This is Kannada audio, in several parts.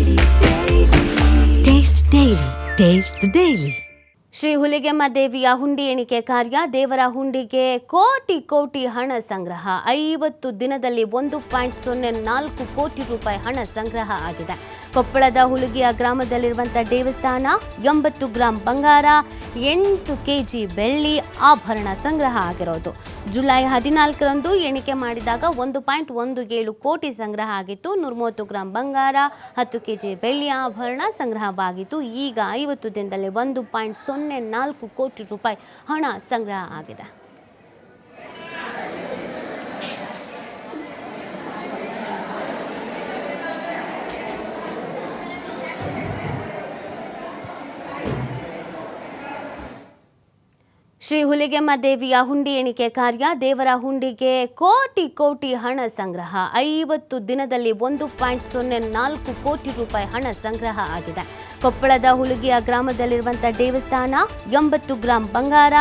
Taste the Daily. Taste the Daily. Shri Huligemma ದೇವಿಯ ಹುಂಡಿ ಎಣಿಕೆ ಕಾರ್ಯ. ದೇವರ ಹುಂಡಿಗೆ ಕೋಟಿ ಕೋಟಿ ಹಣ ಸಂಗ್ರಹ. 50 ದಿನದಲ್ಲಿ 1.04 ಕೋಟಿ ರೂಪಾಯಿ ಹಣ ಸಂಗ್ರಹ ಆಗಿದೆ. ಕೊಪ್ಪಳದ ಹುಲಿಗೆಯ ಗ್ರಾಮದಲ್ಲಿರುವಂಥ ದೇವಸ್ಥಾನ 80 ಗ್ರಾಂ ಬಂಗಾರ, 8 ಕೆಜಿ ಬೆಳ್ಳಿ ಆಭರಣ ಸಂಗ್ರಹ ಆಗಿರೋದು. ಜುಲೈ 14ರಂದು ಎಣಿಕೆ ಮಾಡಿದಾಗ 1.17 ಕೋಟಿ ಸಂಗ್ರಹ ಆಗಿತ್ತು. 130 ಗ್ರಾಂ ಬಂಗಾರ, 10 ಕೆಜಿ ಬೆಳ್ಳಿ ಆಭರಣ ಸಂಗ್ರಹವಾಗಿತ್ತು. ಈಗ 50 ದಿನದಲ್ಲಿ 1.04 ಕೋಟಿ ರೂಪಾಯಿ ಹಣ ಸಂಗ್ರಹ ಆಗಿದೆ. ಶ್ರೀ ಹುಲಿಗೆಮ್ಮ ದೇವಿಯ ಹುಂಡಿ ಎಣಿಕೆ ಕಾರ್ಯ. ದೇವರ ಹುಂಡಿಗೆ ಕೋಟಿ ಕೋಟಿ ಹಣ ಸಂಗ್ರಹ. 50 ದಿನದಲ್ಲಿ 1.04 ಕೋಟಿ ರೂಪಾಯಿ ಹಣ ಸಂಗ್ರಹ ಆಗಿದೆ. ಕೊಪ್ಪಳದ ಹುಲಿಗೆಯ ಗ್ರಾಮದಲ್ಲಿರುವಂಥ ದೇವಸ್ಥಾನ 80 ಗ್ರಾಂ ಬಂಗಾರ,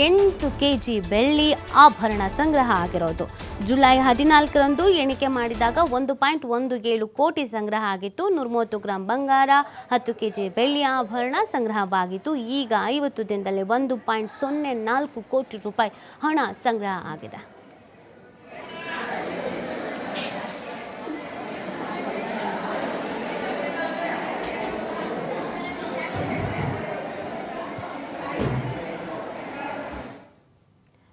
8 ಕೆಜಿ ಬೆಳ್ಳಿ ಆಭರಣ ಸಂಗ್ರಹ ಆಗಿರೋದು. ಜುಲೈ 14ರಂದು ಎಣಿಕೆ ಮಾಡಿದಾಗ 1.17 ಕೋಟಿ ಸಂಗ್ರಹ ಆಗಿತ್ತು. 130 ಗ್ರಾಂ ಬಂಗಾರ, 10 ಕೆಜಿ ಬೆಳ್ಳಿ ಆಭರಣ ಸಂಗ್ರಹವಾಗಿತ್ತು. ಈಗ 50 ದಿನದಲ್ಲಿ 1.04 ಕೋಟಿ ರೂಪಾಯಿ ಹಣ ಸಂಗ್ರಹ ಆಗಿದೆ.